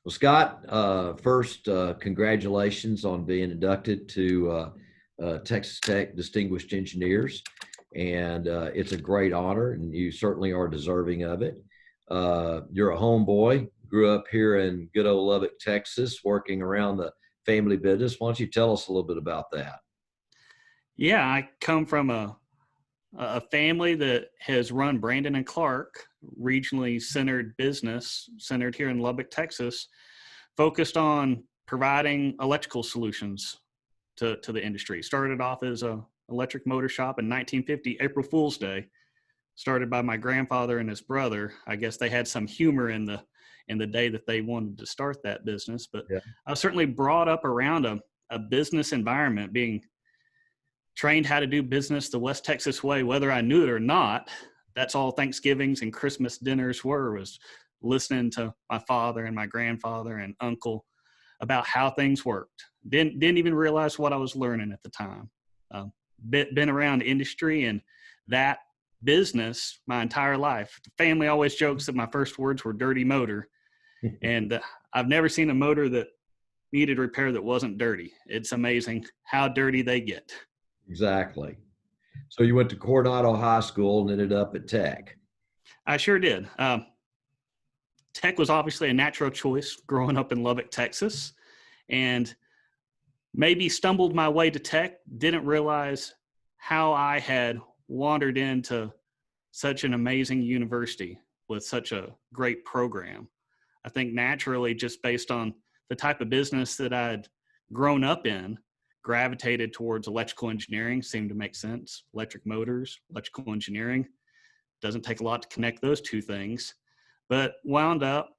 Well, Scott, first, congratulations on being inducted to Texas Tech Distinguished Engineers. And it's a great honor, and you certainly are deserving of it. You're a homeboy, grew up here in good old Lubbock, Texas, working around the family business. Why don't you tell us a little bit about that? Yeah, I come from a family that has run Brandon and Clark, regionally centered business centered here in Lubbock, Texas, focused on providing electrical solutions to the industry. Started off as a electric motor shop in 1950, April Fool's Day, started by my grandfather and his brother. I guess they had some humor in the day that they wanted to start that business. But Yeah. I was certainly brought up around a business environment, being trained how to do business the West Texas way, whether I knew it or not. That's all Thanksgivings and Christmas dinners was listening to my father and my grandfather and uncle about how things worked. Didn't even realize what I was learning at the time. Been around industry and that business my entire life. The family always jokes that my first words were dirty motor. And I've never seen a motor that needed repair that wasn't dirty. It's amazing how dirty they get. Exactly. So you went to Coronado High School and ended up at Tech. I sure did. Tech was obviously a natural choice growing up in Lubbock, Texas, and maybe stumbled my way to Tech. Didn't realize how I had wandered into such an amazing university with such a great program. I think naturally, just based on the type of business that I'd grown up in, gravitated towards electrical engineering. Seemed to make sense. Electric motors, electrical engineering. Doesn't take a lot to connect those two things, but wound up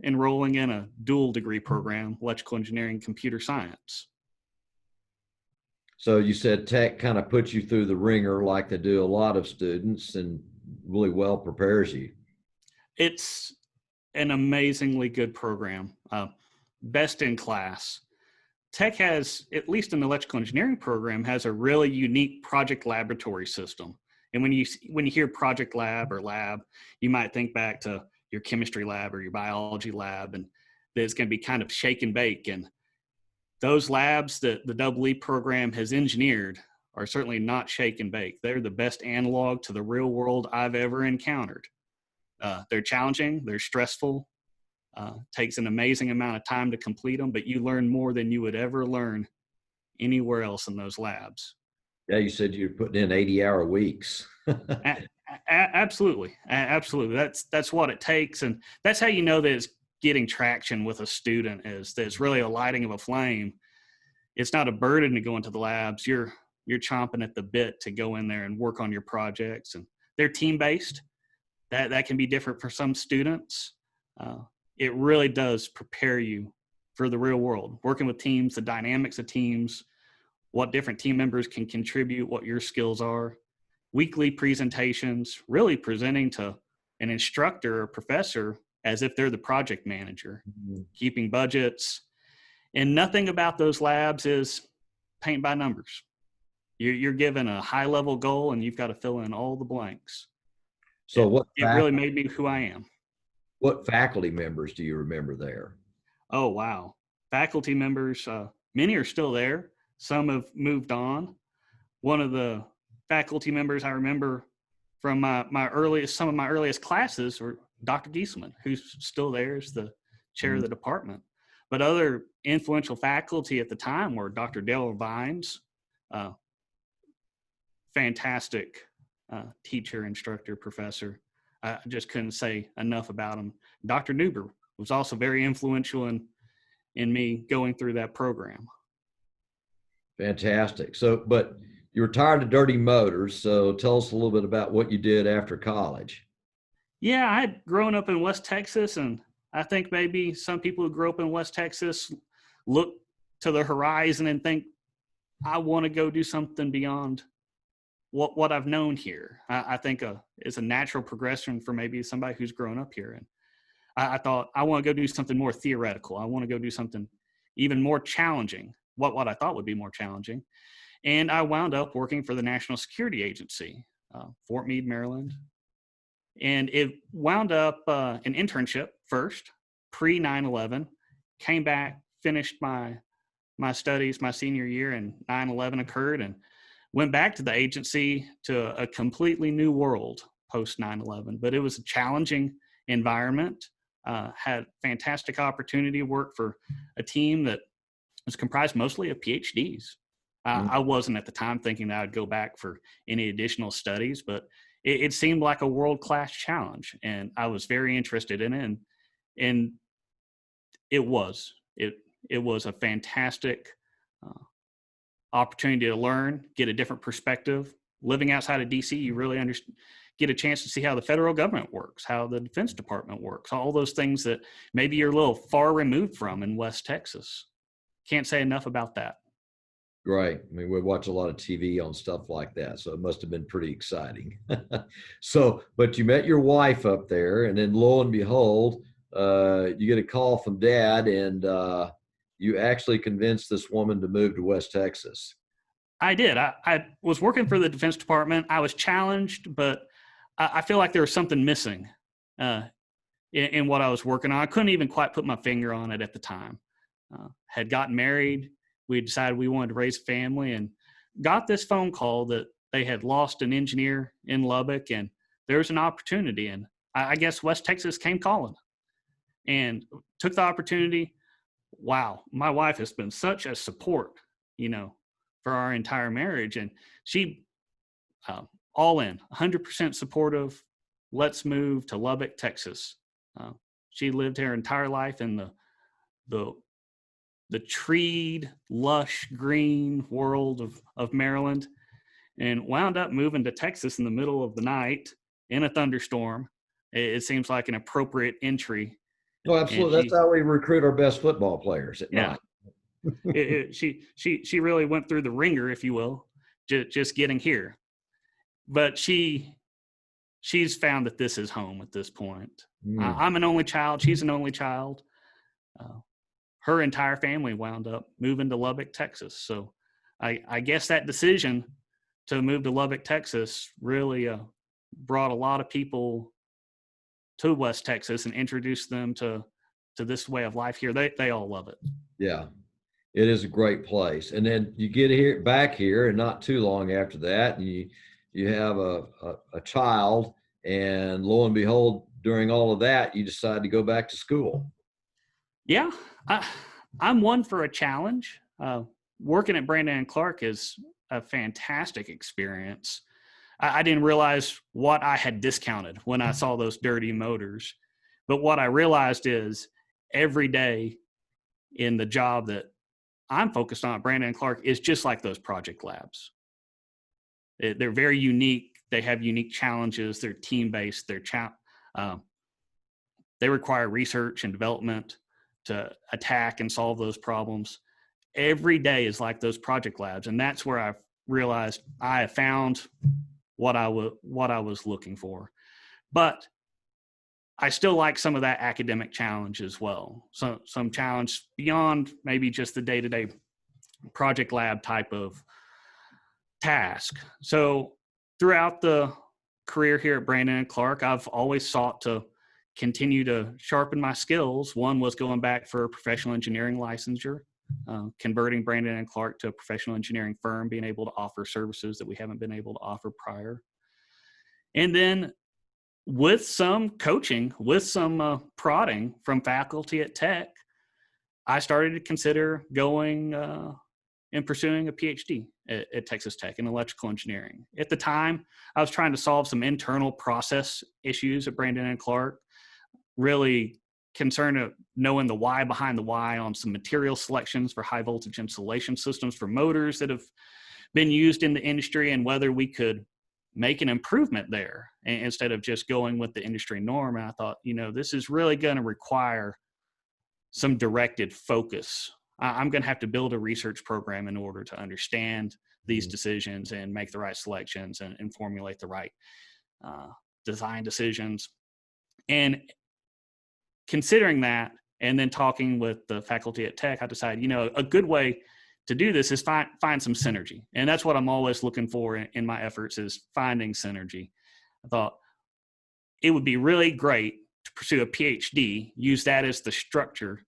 enrolling in a dual degree program, electrical engineering, computer science. So you said Tech kind of puts you through the ringer like they do a lot of students and really well prepares you. It's an amazingly good program, best in class. Tech has, at least in the electrical engineering program, has a really unique project laboratory system. And when you hear project lab or lab, you might think back to your chemistry lab or your biology lab, and it's going to be kind of shake and bake. And those labs that the EE program has engineered are certainly not shake and bake. They're the best analog to the real world I've ever encountered. They're challenging, they're stressful, takes an amazing amount of time to complete them, but you learn more than you would ever learn anywhere else in those labs. Yeah, you said you're putting in 80-hour weeks. Absolutely. Absolutely. That's what it takes. And that's how you know that it's getting traction with a student, is that it's really a lighting of a flame. It's not a burden to go into the labs. You're chomping at the bit to go in there and work on your projects. And they're team-based. That can be different for some students. It really does prepare you for the real world. Working with teams, the dynamics of teams, what different team members can contribute, what your skills are. Weekly presentations, really presenting to an instructor or professor as if they're the project manager, keeping budgets. And nothing about those labs is paint by numbers. You're given a high-level goal, and you've got to fill in all the blanks. So it really made me who I am. What faculty members do you remember there? Oh, wow. Faculty members, many are still there. Some have moved on. One of the faculty members I remember from some of my earliest classes were Dr. Gieselman, who's still there as the chair of the department. But other influential faculty at the time were Dr. Dale Vines, fantastic teacher, instructor, professor. I just couldn't say enough about him. Dr. Newber was also very influential in me going through that program. Fantastic. So, but you were tired of dirty motors. So tell us a little bit about what you did after college. Yeah, I had grown up in West Texas, and I think maybe some people who grew up in West Texas look to the horizon and think, I want to go do something beyond what I've known here. I think it's a natural progression for maybe somebody who's grown up here. And I thought, I want to go do something more theoretical. I want to go do something even more challenging, what I thought would be more challenging. And I wound up working for the National Security Agency, Fort Meade, Maryland. And it wound up an internship first, pre 9/11, came back, finished my studies my senior year, and 9/11 occurred, and went back to the agency to a completely new world post 9/11. But it was a challenging environment. Had fantastic opportunity to work for a team that was comprised mostly of PhDs. I wasn't at the time thinking that I'd go back for any additional studies, but it seemed like a world-class challenge, and I was very interested in it. And it was a fantastic opportunity to learn, get a different perspective. Living outside of DC, you really get a chance to see how the federal government works, how the Defense Department works, all those things that maybe you're a little far removed from in West Texas. Can't say enough about that. Right. I mean, we watch a lot of TV on stuff like that, so it must have been pretty exciting. So, but you met your wife up there, and then lo and behold, you get a call from Dad, and you actually convinced this woman to move to West Texas. I did. I was working for the Defense Department. I was challenged, but I feel like there was something missing in what I was working on. I couldn't even quite put my finger on it at the time. Had gotten married. We decided we wanted to raise a family, and got this phone call that they had lost an engineer in Lubbock, and there was an opportunity. And I guess West Texas came calling, and took the opportunity. Wow, my wife has been such a support, for our entire marriage, and she all in, 100% supportive. Let's move to Lubbock, Texas. She lived her entire life in the treed, lush, green world of Maryland, and wound up moving to Texas in the middle of the night in a thunderstorm. It seems like an appropriate entry. Oh, absolutely. That's how we recruit our best football players at night. She really went through the ringer, if you will, just getting here. But she's found that this is home at this point. I'm an only child. She's an only child. Her entire family wound up moving to Lubbock, Texas. So I guess that decision to move to Lubbock, Texas really brought a lot of people to West Texas and introduced them to this way of life here. They all love it. Yeah, it is a great place. And then you get back here, and not too long after that, and you have a child, and lo and behold, during all of that, you decide to go back to school. Yeah, I'm one for a challenge. Working at Brandon and Clark is a fantastic experience. I didn't realize what I had discounted when I saw those dirty motors. But what I realized is every day in the job that I'm focused on at Brandon and Clark is just like those project labs. They're very unique. They have unique challenges. They're team-based. They require research and development to attack and solve those problems. Every day is like those project labs. And that's where I realized I have found what I was looking for. But I still like some of that academic challenge as well. So some challenge beyond maybe just the day-to-day project lab type of task. So throughout the career here at Brandon and Clark, I've always sought to continue to sharpen my skills. One was going back for a professional engineering licensure, converting Brandon and Clark to a professional engineering firm, being able to offer services that we haven't been able to offer prior. And then with some coaching, with some prodding from faculty at Tech, I started to consider going and pursuing a PhD at Texas Tech in electrical engineering. At the time, I was trying to solve some internal process issues at Brandon and Clark, really concerned of knowing the why behind the why on some material selections for high voltage insulation systems for motors that have been used in the industry, and whether we could make an improvement there instead of just going with the industry norm. And I thought, this is really going to require some directed focus. I'm going to have to build a research program in order to understand these decisions and make the right selections and formulate the right design decisions. And considering that, and then talking with the faculty at Tech, I decided, a good way to do this is find some synergy. And that's what I'm always looking for in my efforts, is finding synergy. I thought it would be really great to pursue a PhD, use that as the structure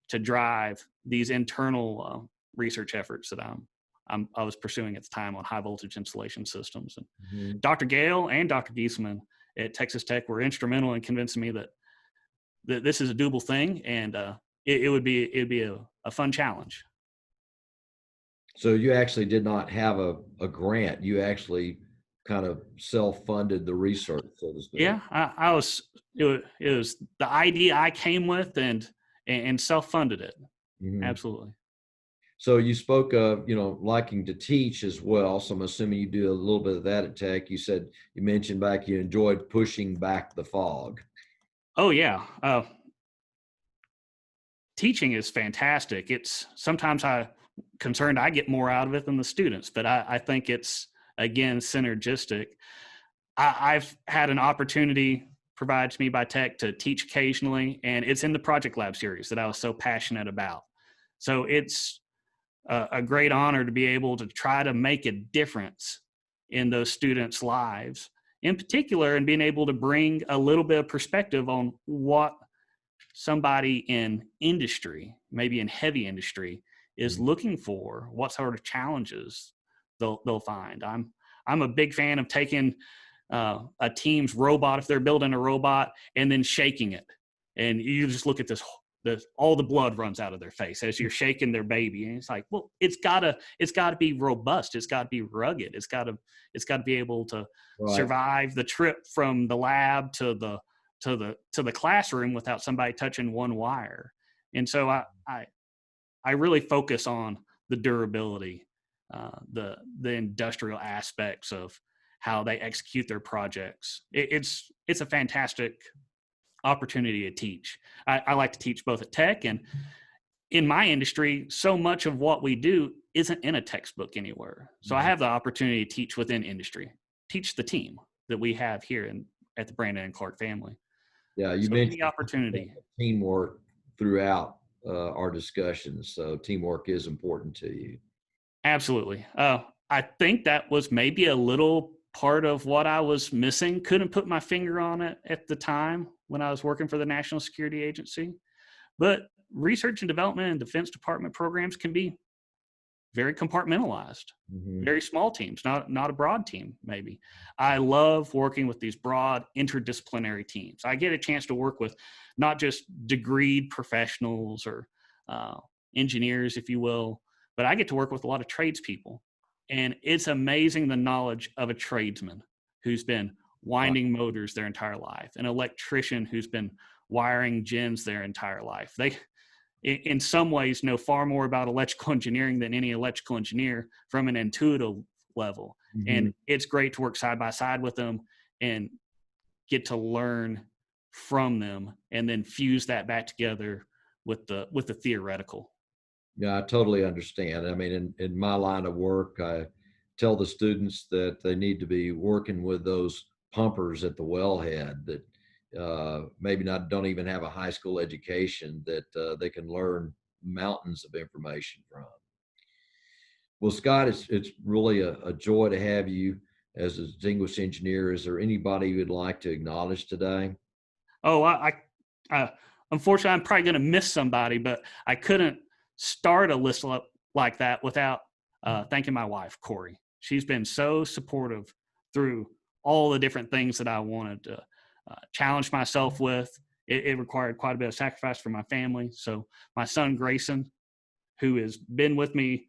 to drive these internal research efforts that I was pursuing at the time on high voltage insulation systems. And Mhm. Dr. Gale and Dr. Giesman at Texas Tech were instrumental in convincing me that this is a doable thing, and it'd be a fun challenge. So you actually did not have a grant. You actually kind of self-funded the research, so to speak. Yeah, I was. It was the idea I came with, and self-funded it. Mhm. Absolutely. So you spoke of, liking to teach as well. So I'm assuming you do a little bit of that at Tech. You mentioned back you enjoyed pushing back the fog. Oh yeah. Teaching is fantastic. It's sometimes I concerned I get more out of it than the students, but I think it's again synergistic. I've had an opportunity provided to me by Tech to teach occasionally, and it's in the Project Lab series that I was so passionate about. So it's a great honor to be able to try to make a difference in those students' lives, in particular, and being able to bring a little bit of perspective on what somebody in industry, maybe in heavy industry, is Mhm. looking for, what sort of challenges they'll find. I'm a big fan of taking a team's robot, if they're building a robot, and then shaking it, and you just look at this. All the blood runs out of their face as you're shaking their baby, and it's like, well, it's gotta be robust. It's got to be rugged. It's got to be able to Right. survive the trip from the lab to the classroom without somebody touching one wire. And so I really focus on the durability, the industrial aspects of how they execute their projects. It's a fantastic opportunity to teach. I like to teach both at Tech, and in my industry, so much of what we do isn't in a textbook anywhere. So I Mhm. have the opportunity to teach within industry, teach the team that we have here at the Brandon and Clark family. Yeah, you So any mentioned opportunity. teamwork throughout our discussions. So teamwork is important to you. Absolutely. I think that was maybe a little part of what I was missing. Couldn't put my finger on it at the time when I was working for the National Security Agency. But research and development and Defense Department programs can be very compartmentalized, Mhm. very small teams, not a broad team, maybe. I love working with these broad interdisciplinary teams. I get a chance to work with not just degreed professionals or uh, engineers, if you will, but I get to work with a lot of tradespeople. And it's amazing the knowledge of a tradesman who's been Right. winding motors their entire life, an electrician who's been wiring gens their entire life. They in some ways know far more about electrical engineering than any electrical engineer from an intuitive level. Mhm. And it's great to work side by side with them and get to learn from them and then fuse that back together with the theoretical. Yeah, I totally understand. I mean, in my line of work, I tell the students that they need to be working with those pumpers at the wellhead that maybe not don't even have a high school education that they can learn mountains of information from. Well, Scott, it's really a joy to have you as a distinguished engineer. Is there anybody you would like to acknowledge today? Oh, unfortunately, I'm probably going to miss somebody, but I couldn't start a list like that without thanking my wife, Corey. She's been so supportive through all the different things that I wanted to challenge myself with. It required quite a bit of sacrifice for my family. So my son, Grayson, who has been with me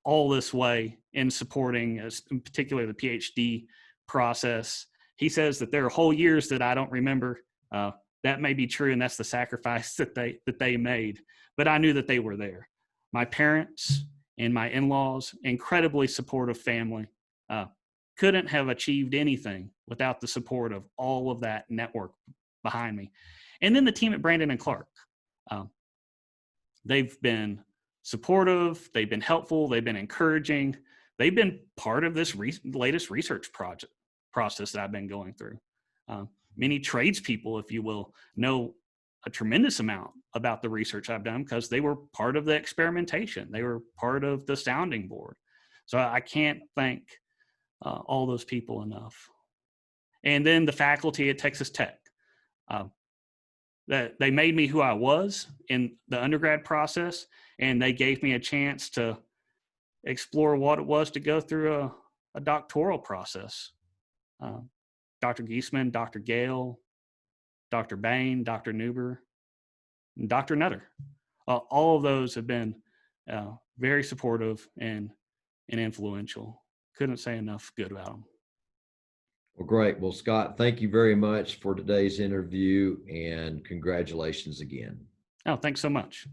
all this way in supporting, in particular, the PhD process. He says that there are whole years that I don't remember. That may be true, and that's the sacrifice that they made. But I knew that they were there. My parents and my in-laws, incredibly supportive family, uh, couldn't have achieved anything without the support of all of that network behind me. And then the team at Brandon and Clark. Um, they've been supportive, they've been helpful, they've been encouraging, they've been part of this latest research process that I've been going through. Many tradespeople, if you will, know a tremendous amount about the research I've done because they were part of the experimentation, they were part of the sounding board. So I can't thank all those people enough. And then the faculty at Texas Tech. that they made me who I was in the undergrad process, and they gave me a chance to explore what it was to go through a doctoral process. Uh, Dr. Giesman, Dr. Gale, Dr. Bain, Dr. Newber, and Dr. Nutter. All of those have been very supportive and influential. Couldn't say enough good about them. Well, great. Well, Scott, thank you very much for today's interview, and congratulations again. Oh, thanks so much.